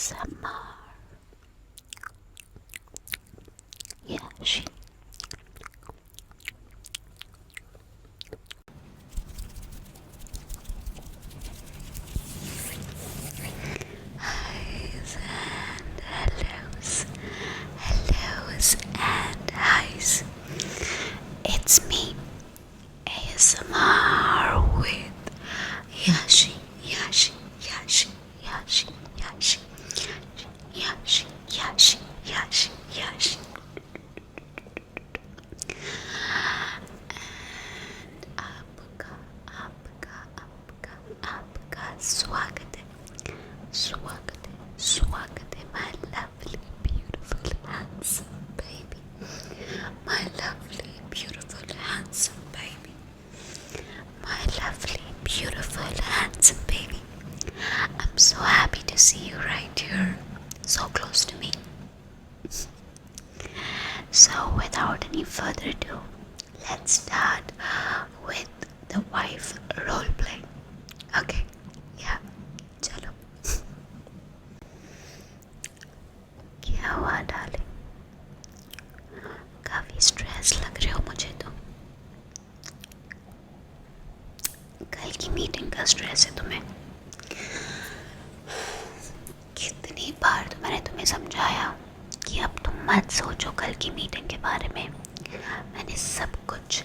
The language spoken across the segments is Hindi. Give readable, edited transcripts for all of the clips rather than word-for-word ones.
ASMR. Yeah, she. Highs and hellos, hellos and highs. It's me, ASMR with Yashi, Yashi, Yashi, Yashi, Yashi, Yashi, Yashi, Yashi, Yashi. आपका आपका आपका आपका स्वागत है, स्वागत है, स्वागत है, my lovely, beautiful, handsome baby, my lovely, beautiful, handsome baby, my lovely, beautiful, handsome baby. I'm so happy to see you right here, so close to me. So without any further ado, let's start with the wife role play. Okay, yeah, चलो. क्या हुआ डार्लिंग? काफी स्ट्रेस लग रहे हो मुझे तो. कल की मीटिंग का स्ट्रेस है तुम्हें? कितनी बार तो मैंने तुम्हें समझाया कि अब तुम मत सोचो कल की मीटिंग के बारे में. मैंने सब कुछ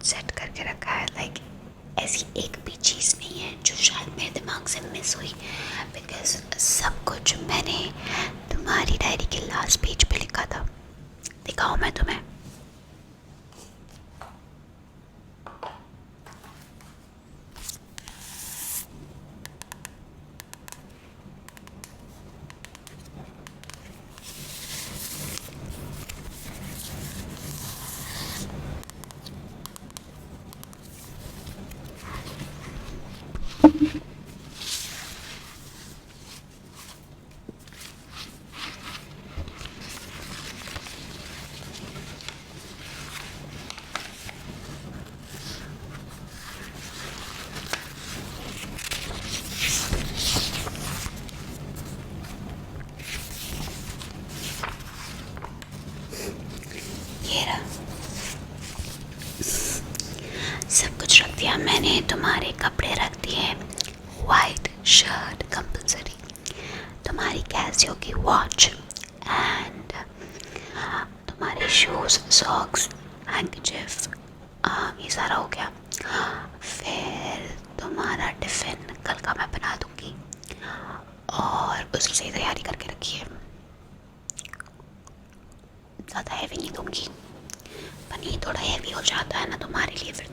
सेट करके रखा है. लाइक ऐसी एक भी चीज़ नहीं है जो शायद मेरे दिमाग से मिस हुई, बिकॉज सब कुछ मैंने तुम्हारी डायरी के लास्ट पेज पे लिखा था. दिखाऊं मैं तुम्हें? सब कुछ रख दिया मैंने. तुम्हारे कपड़े रख दिए, वाइट शर्ट कंपल्सरी, तुम्हारी कैसियो की वॉच एंड तुम्हारे शूज, सॉक्स, हैंकरचिफ, ये सारा हो गया. फिर तुम्हारा टिफ़िन कल का मैं बना दूंगी और उसकी सही तैयारी करके रखिए. ज़्यादा हैवी नहीं दूंगी. पनीर थोड़ा हैवी हो जाता है ना तुम्हारे लिए, फिर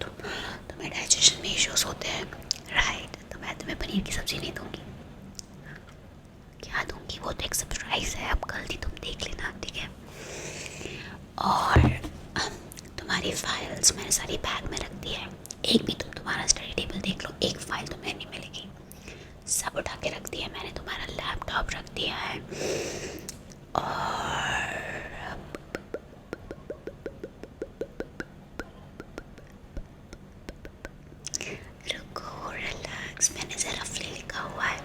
तुम्हें डाइजेशन में इश्यूज होते हैं, राइट? तो मैं तुम्हें पनीर की सब्ज़ी नहीं दूंगी. क्या दूंगी वो तो एक सरप्राइज़ है. अब कल ही तुम देख लेना, ठीक है? और तुम्हारी फाइल्स मैंने सारी बैग में रख दी है. एक भी तुम्हारा स्टडी टेबल देख लो, एक फाइल तुम्हें नहीं मिलेगी. सब उठा के रख दिया मैंने. तुम्हारा लैपटॉप रख दिया है. और रुको, रिलैक्स, मैंने ज़रा रफली लिखा हुआ है.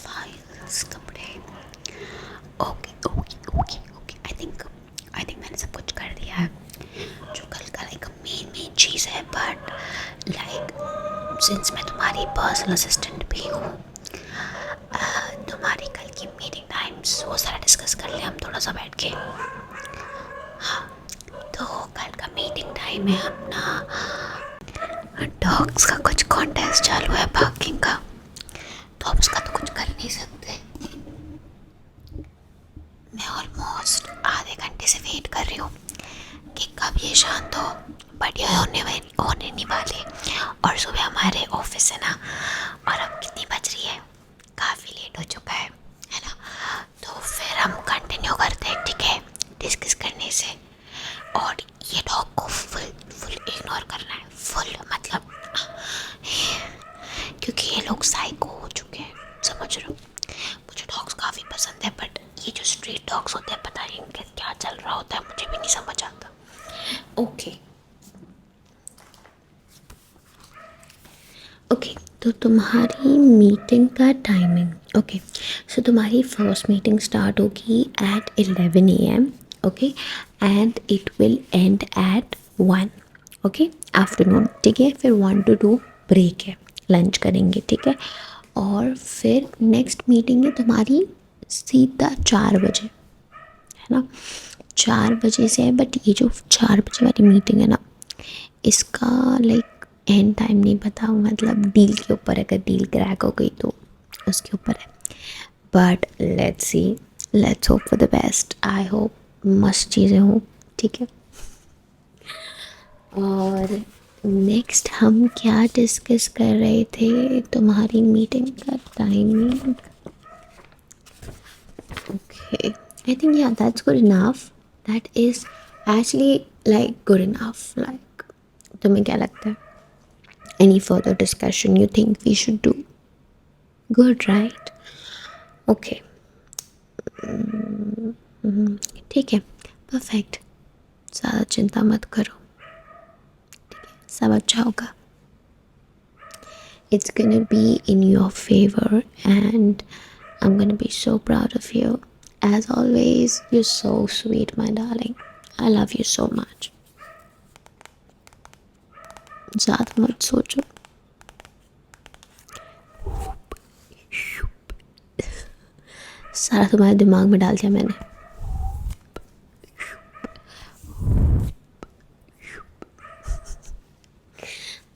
फाइल्स, कपड़े. Okay okay okay okay. I think मैंने सब कुछ कर दिया है. जो कल का लाइक मेन चीज़ है, बट लाइक सिंस मैं तुम्हारी पर्सनल असिस्टेंट भी हूँ, तुम्हारी कल की मीटिंग टाइम्स वो सारा डिस्कस कर ले हम थोड़ा सा बैठ के. हाँ, तो कल का मीटिंग टाइम है अपना. डॉग्स का कुछ कॉन्टेस्ट चालू है पार्किंग का, तो अब उसका तो कुछ कर नहीं सकते. मैं ऑलमोस्ट आधे घंटे से वेट कर रही हूँ कि कब ये शांत हो, बट ये होने नहीं वाले. और सुबह हमारे ऑफिस है ना, और अब कितनी बज रही है? काफ़ी लेट हो चुका है ना? तो फिर हम कंटिन्यू करते हैं, ठीक है, डिस्कस करने से. और ये डॉग को फुल इग्नोर करना है. फुल मतलब क्योंकि ये लोग साइको हो चुके हैं, समझ रहे हो? मुझे डॉग्स काफ़ी पसंद है, बट ये जो स्ट्रीट डॉग्स होते हैं, पता नहीं इनके क्या चल रहा होता है, मुझे भी नहीं समझ आता. ओके, तो सो तुम्हारी मीटिंग का टाइमिंग, ओके, सो तुम्हारी फर्स्ट मीटिंग स्टार्ट होगी at 11 AM, okay, and it will end at 1, okay, afternoon, ठीक है। फिर 1 to 2 ब्रेक है, लंच करेंगे, ठीक है। और फिर नेक्स्ट मीटिंग है तुम्हारी सीधा 4 बजे, है ना, 4 बजे से है। बट ये जो 4 बजे वाली मीटिंग है ना, इसका लाइक एंड टाइम नहीं पता, मतलब डील के ऊपर है, अगर डील क्रैक हो गई तो उसके ऊपर है। But let's see, let's hope for the best. I hope मस्त चीज़ें हों, ठीक है। और नेक्स्ट हम क्या डिस्कस कर रहे थे, तुम्हारी मीटिंग का टाइमिंग, ओके, आई थिंक या that's good enough, that is actually like good enough. Like तुम्हें क्या लगता है, any further discussion you think we should do? Good, right, okay, ठीक है, परफेक्ट, ज़्यादा चिंता मत करो, सब अच्छा होगा। It's gonna be in your favor and I'm gonna be so proud of you. As always, you're so sweet, my darling. I love you so much. ज़्यादा मत सोचो। सारा तुम्हारे दिमाग में डाल दिया मैंने।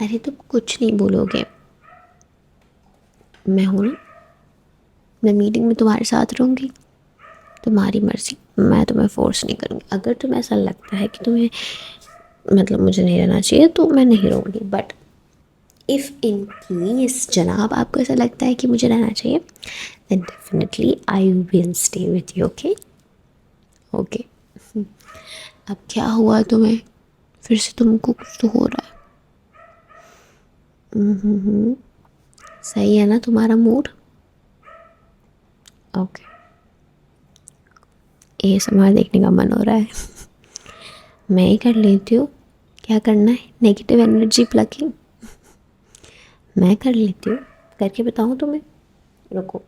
अरे तुम कुछ नहीं बोलोगे, मैं हूँ ना, मैं मीटिंग में तुम्हारे साथ रहूँगी, तुम्हारी मर्ज़ी, मैं तुम्हें फोर्स नहीं करूँगी। अगर तुम्हें ऐसा लगता है कि तुम्हें मतलब मुझे नहीं रहना चाहिए तो मैं नहीं रहूँगी, बट इफ़ इन केस जनाब आपको ऐसा लगता है कि मुझे रहना चाहिए, then definitely I will stay with you, okay okay. अब क्या हुआ तुम्हें, फिर से तुमको कुछ तो हो रहा है। सही है ना तुम्हारा मूड? ओके, ASMR देखने का मन हो रहा है। मैं ही कर लेती हूँ, क्या करना है, नेगेटिव एनर्जी प्लकिंग मैं कर लेती हूँ, करके बताऊँ तुम्हें, रुको।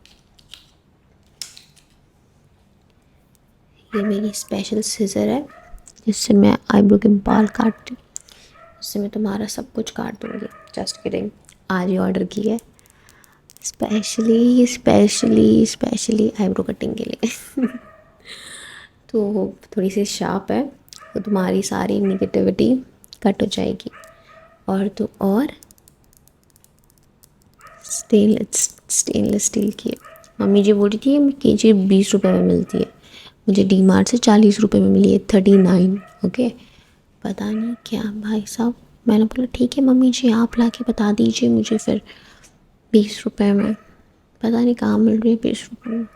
ये मेरी स्पेशल सीजर है जिससे मैं आईब्रो के बाल काटती हूँ, उससे मैं तुम्हारा सब कुछ काट दूँगी। जस्ट किडिंग, आज ही ऑर्डर की है specially specially specially eyebrow cutting के लिए। तो थोड़ी सी शार्प है, तो तुम्हारी सारी निगेटिविटी कट हो जाएगी। और तो और स्टेनलेस स्टील की है। मम्मी जी बोल रही थी ये केजी 20 रुपये में मिलती है, मुझे डी मार्ट से 40 रुपये में मिली है, 39, ओके। पता नहीं क्या भाई साहब, मैंने बोला ठीक है मम्मी जी आप ला के बता दीजिए मुझे, फिर 20 रुपये में, पता नहीं कहाँ मिल रही है 20 रुपये में।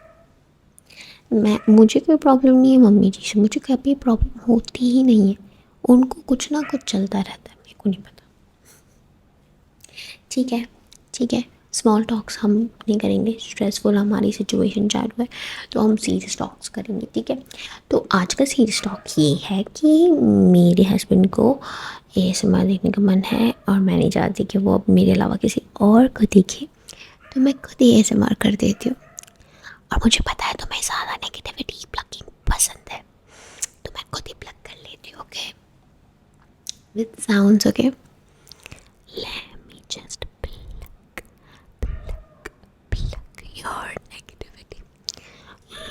मुझे कोई प्रॉब्लम नहीं है मम्मी जी से, मुझे कभी प्रॉब्लम होती ही नहीं है, उनको कुछ ना कुछ चलता रहता है, मेरे को नहीं पता। ठीक है ठीक है, स्मॉल टॉक्स हम नहीं करेंगे, स्ट्रेसफुल हमारी सिचुएशन चालू है तो हम सीरियस टॉक्स करेंगे, ठीक है। तो आज का सीरियस टॉक ये है कि मेरे हस्बैंड को ASMR देखने का मन है और मैं नहीं चाहती कि वो अब मेरे अलावा किसी और को देखे, तो मैं खुद ही ASMR कर देती हूँ। और मुझे पता है तुम्हें ज़्यादा नेगेटिविटी प्लगिंग पसंद है, तो मैं खुद ही प्लग कर लेती हूँ, okay, with sounds, okay. Let me just pluck your negativity.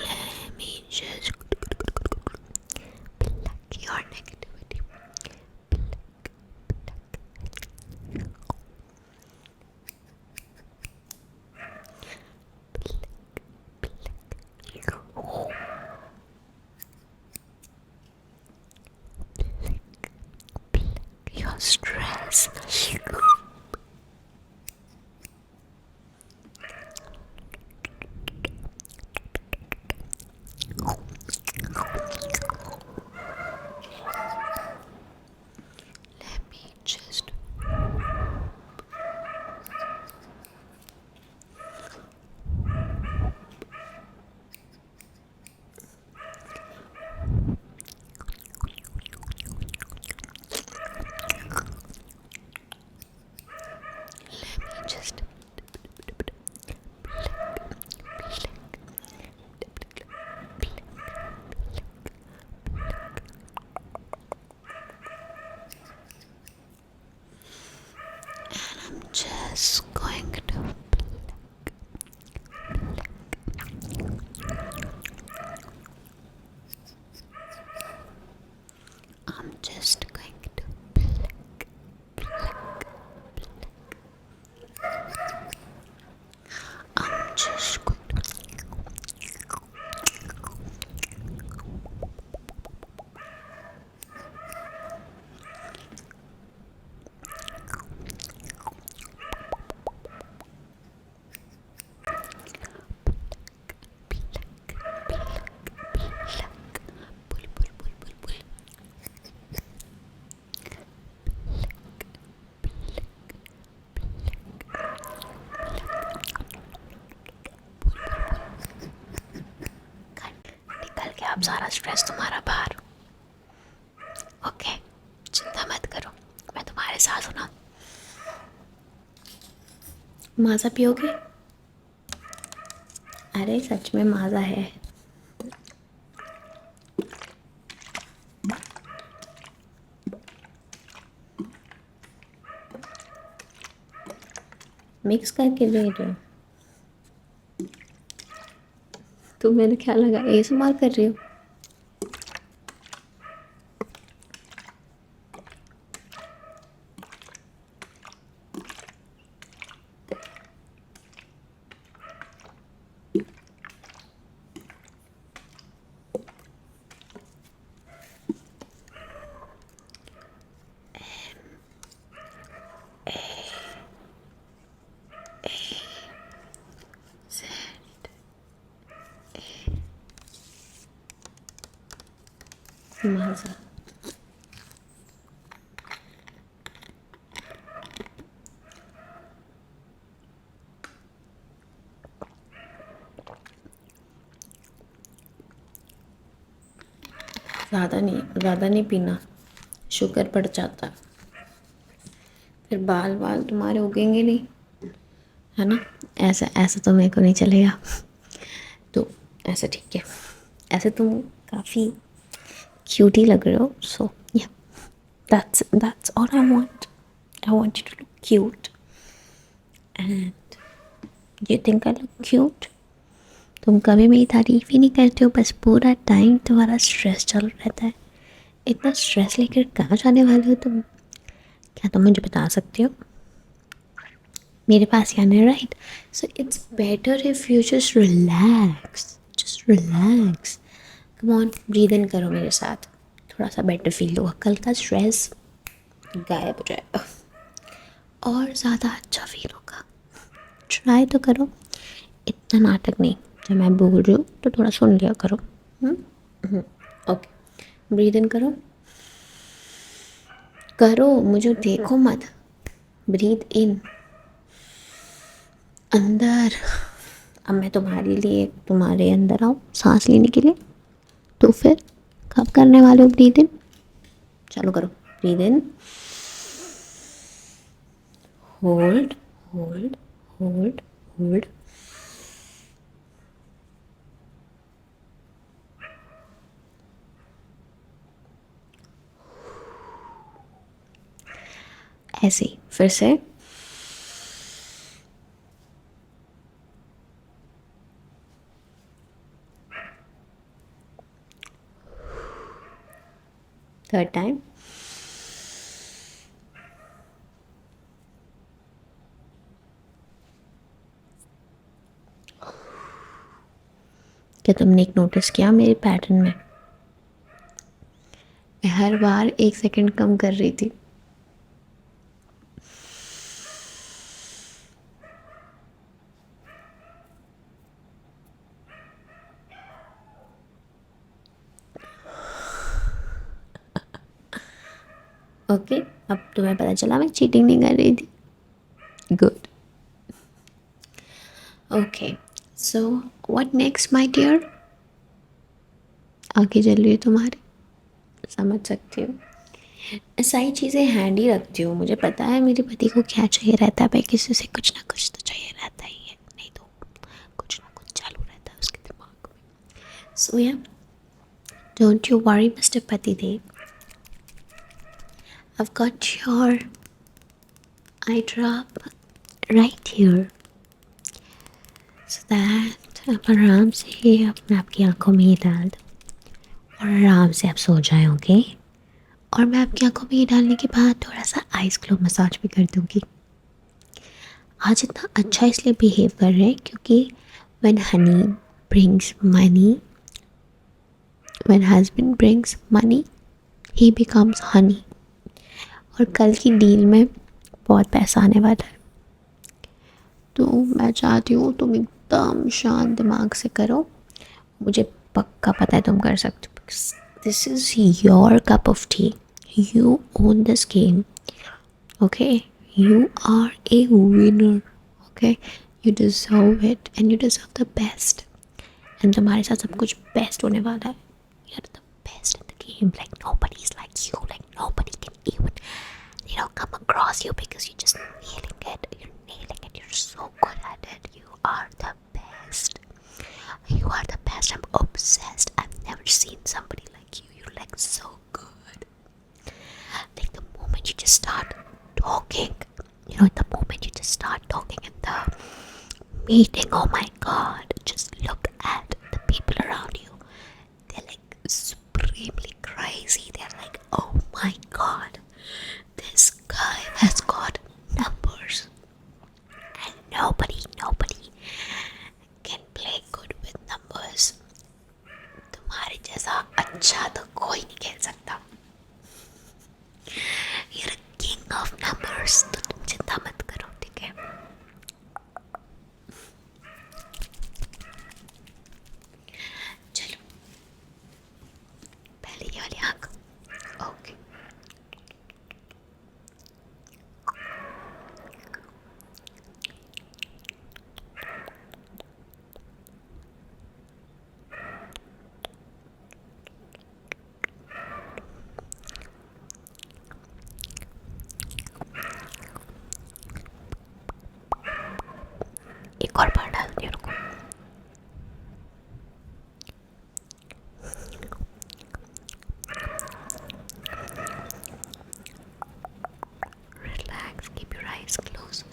Let me just pluck your negativity. Your stress. अब सारा स्ट्रेस तुम्हारा बाहर। ओके, चिंता मत करो, मैं तुम्हारे साथ हूँ ना। माज़ा पियोगे? अरे सच में माज़ा है। मिक्स करके दे रहे हो? तो मैंने क्या लगा ASMR कर रही हो? माज़ा। ज़्यादा नहीं पीना, शुगर बढ़ जाता है, फिर बाल बाल तुम्हारे उगेंगे नहीं, है ना। ऐसा ऐसा तो मेरे को नहीं चलेगा। तो ऐसा ठीक है, ऐसे तुम काफ़ी क्यूट ही लग रहे हो। सो या that's all I want. I want you to look cute and you think I look cute? तुम कभी मेरी तारीफ ही नहीं करते हो, बस पूरा टाइम तुम्हारा स्ट्रेस चल रहता है। इतना स्ट्रेस लेकर कहाँ जाने वाले हो तुम? क्या तुम मुझे बता सकते हो? मेरे पास ही आना है, right? So it's better if you just relax. Come on, breathe in करो मेरे साथ, थोड़ा सा बेटर फील होगा, कल का स्ट्रेस गायब हो जाएगा और ज़्यादा अच्छा फील होगा। ट्राई तो करो, इतना नाटक नहीं। जब मैं बोल रही हूँ तो थोड़ा सुन लिया करो। ओके, ब्रीद इन करो, मुझे देखो मत। ब्रीद इन, अंदर। अब मैं तुम्हारे लिए तुम्हारे अंदर आऊँ सांस लेने के लिए, तो फिर कब करने वाले हो ब्रीद इन? चालू करो, breathe in, hold hold hold hold, ऐसे ही फिर से। Third time. क्या तुमने एक नोटिस किया मेरे पैटर्न में? मैं हर बार 1 सेकंड कम कर रही थी। ओके, अब तुम्हें पता चला मैं चीटिंग नहीं कर रही थी। Good. Okay, so what next my dear? आगे चल रही है तुम्हारी, समझ सकती हो। सारी चीज़ें हैंडी रखती हूँ, मुझे पता है मेरे पति को क्या चाहिए रहता है। भाई किसी से कुछ ना कुछ तो चाहिए रहता ही है, नहीं तो कुछ ना कुछ चालू रहता है उसके दिमाग में। सो या, डोंट यू वरी मिस्टर पति देव, I've got your eye drop right here so that आप आराम से अपने आपकी आंखों में ये डाल दो और आराम से आप सो जाए। ओके, और मैं आपकी आंखों में ये डालने के बाद थोड़ा सा आइस ग्लो मसाज भी कर दूँगी। आज इतना अच्छा इसलिए बिहेव कर रहे हैं क्योंकि when honey brings money, when husband brings money, he becomes honey। और कल की डील में बहुत पैसा आने वाला है, तो मैं चाहती हूँ तुम एकदम शांत दिमाग से करो। मुझे पक्का पता है तुम कर सकते हो। This is your cup of tea, you won this game. Okay, you are a winner. Okay, you deserve it and you deserve the best, and तुम्हारे साथ सब कुछ बेस्ट होने वाला है। you're the best in the game. Like nobody's like you. Like nobody can even, come across you because you're just nailing it. You're nailing it. You're so good at it. You are the best. You are the best. I'm obsessed. I've never seen somebody like you. You're like so good. Like the moment you just start talking, the moment you just start talking in the meeting, oh my god, just look at the people around you. They're like supremely crazy. They're like, oh my god, this guy has got numbers. And nobody can play good with numbers. तुम्हारे जैसा अच्छा तो कोई नहीं खेल सकता. You're a king of numbers. तो तुम चिंता मत करो, ठीक है? चलो पहले ये वाली आँख. ओके. एक और बार डालती हूँ, रुको. Relax, keep your eyes closed.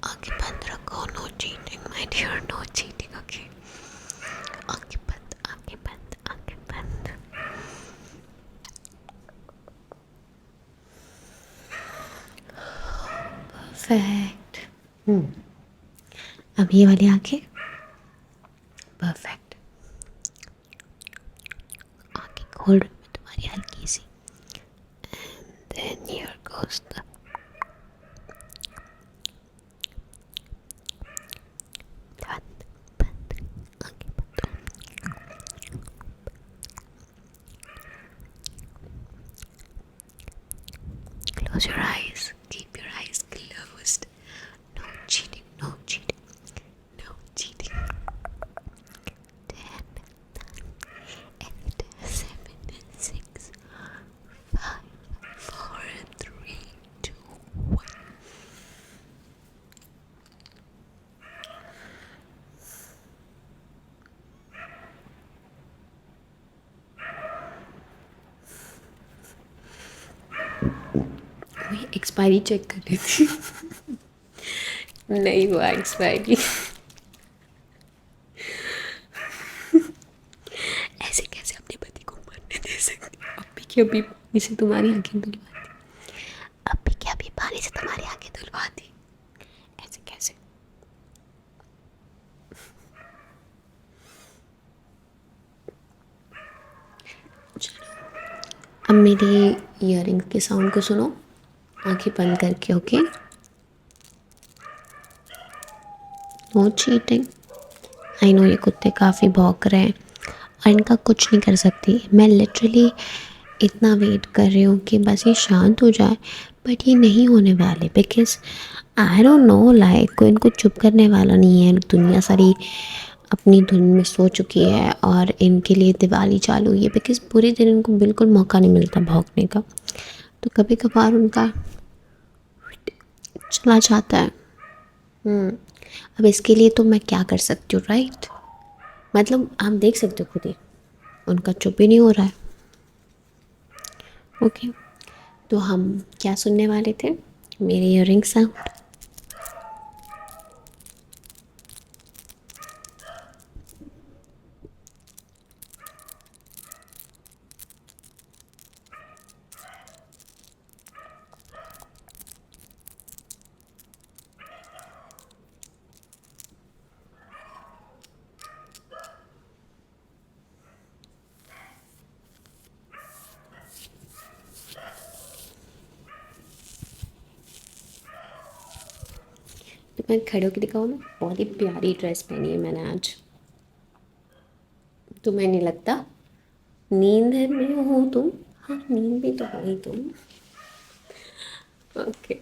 आंखें बंद रखो. No cheating, my dear. No cheating, okay? आंखें बंद, आंखें बंद, आंखें बंद. Perfect. अब ये वाली आंखें. परफेक्ट. आंखें खोल रही हूँ तुम्हारी हल्की सी. And then here goes the बंद बंद आंखें बंद. Close your eyes. Keep your eyes closed. No cheating. No cheating. No cheating. 10, 9, 8, 7, 6, 5, 4, 3, 2, 1. वही एक्सपायरी चेक कर रही थी. नहीं हुआ एक्सपायरी. ऐसे कैसे अपने पति को मरने दे सकती. अभी क्या अभी पानी से तुम्हारी आंखें धुलवाती. अभी क्या अभी पानी से तुम्हारी आंखें धुलवाती. ऐसे कैसे. चलो अब मेरी ईयरिंग्स के साउंड को सुनो. आंखें बंद करके. Okay. No cheating. I know ये कुत्ते काफ़ी भौंक रहे हैं और इनका कुछ नहीं कर सकती. मैं लिटरली इतना वेट कर रही हूँ कि बस ये शांत हो जाए, बट ये नहीं होने वाले. Because I don't know, like कोई इनको चुप करने वाला नहीं है. दुनिया सारी अपनी धुन में सो चुकी है और इनके लिए दिवाली चालू हुई है. बिकॉज पूरे दिन इनको बिल्कुल मौका नहीं मिलता भौंकने का. तो कभी कभार उनका चला जाता है. अब इसके लिए तो मैं क्या कर सकती हूँ, राइट? मतलब आप देख सकते हो खुद ही, उनका चुप ही नहीं हो रहा है. ओके. तो हम क्या सुनने वाले थे? मेरे ईयरिंग साउंड. मैं खड़े होकर दिखाऊँ ना, बहुत ही प्यारी ड्रेस पहनी है मैंने आज. तुम्हें नहीं लगता नींद में हो तुम? हाँ, नींद भी तो हो ही तुम. Okay.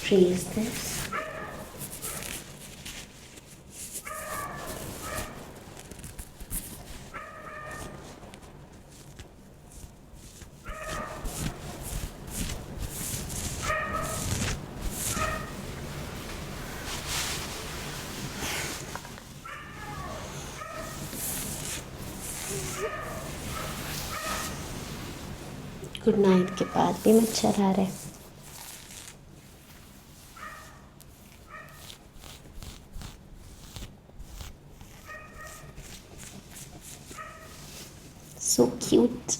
freeze this. Good night के बाद भी मच्छर आ रहे हैं। So cute.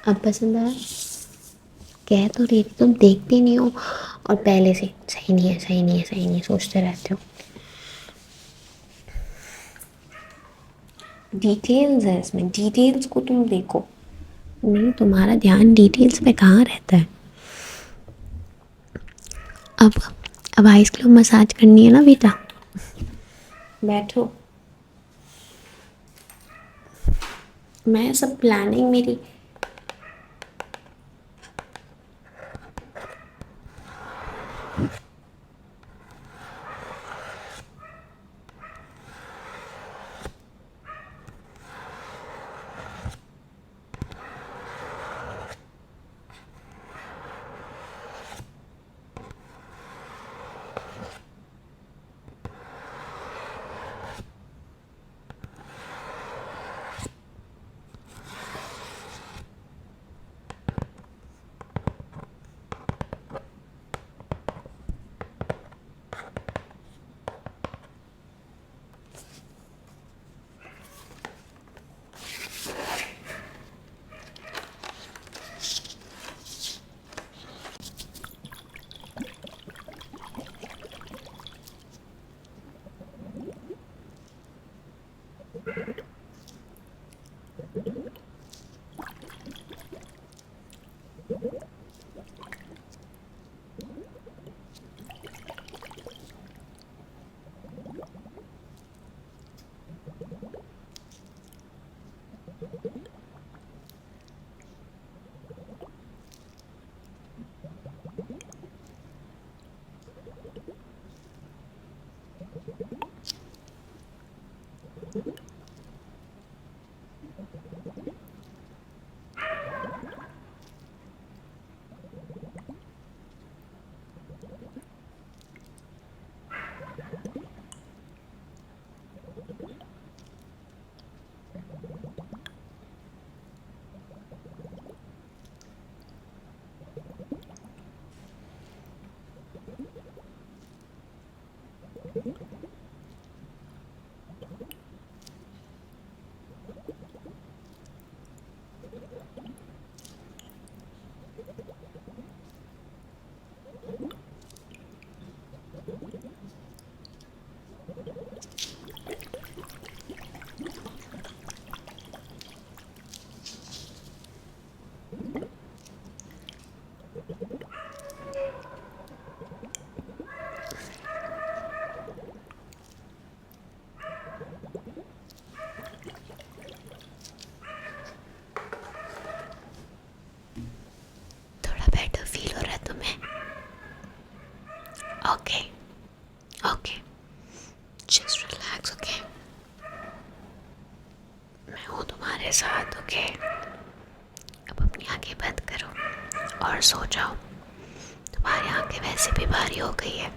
अब पसंद आया? कह तो रही थी तुम देखते नहीं हो और पहले से सही नहीं है, सही नहीं है, सही नहीं है सोचते रहते हो। डिटेल्स है इसमें, डिटेल्स को तुम देखो। नहीं, तुम्हारा ध्यान डिटेल्स पे कहाँ रहता है। अब अब आइस क्यूब मसाज करनी है ना बेटा, बैठो। मैं सब प्लानिंग मेरी थोड़ा बेटर फील हो रहा है तुम्हें? Okay okay, just relax. Okay, मैं हूँ तुम्हारे साथ। ओके, अब अपनी आंखें बंद करो और सो जाओ। तुम्हारी आंखें वैसे भी भारी हो गई है।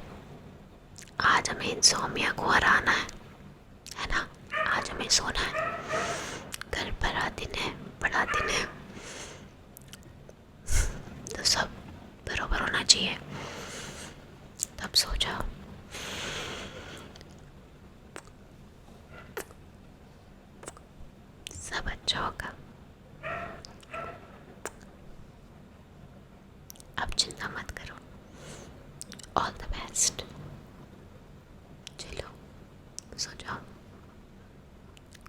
आज हमें इंसोम्निया को हराना है ना? आज हमें सोना है। कल बड़ा दिन है, बड़ा दिन है, तो सब बरोबर होना चाहिए। तब सो जाओ। सब अच्छा होगा। अब चिंता मत करो। All the best. चलो सो जाओ।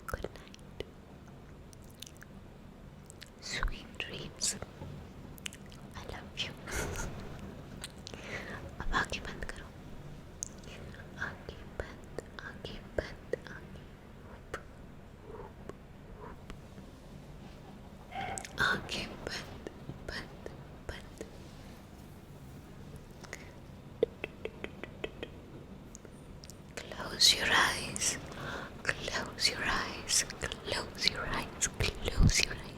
Good night, sweet dreams. I love you. अब आंखें बंद करो। आंखें बंद, आंखें बंद, आंखें बंद। Close your eyes. Close your eyes. Close your eyes. Close your eyes.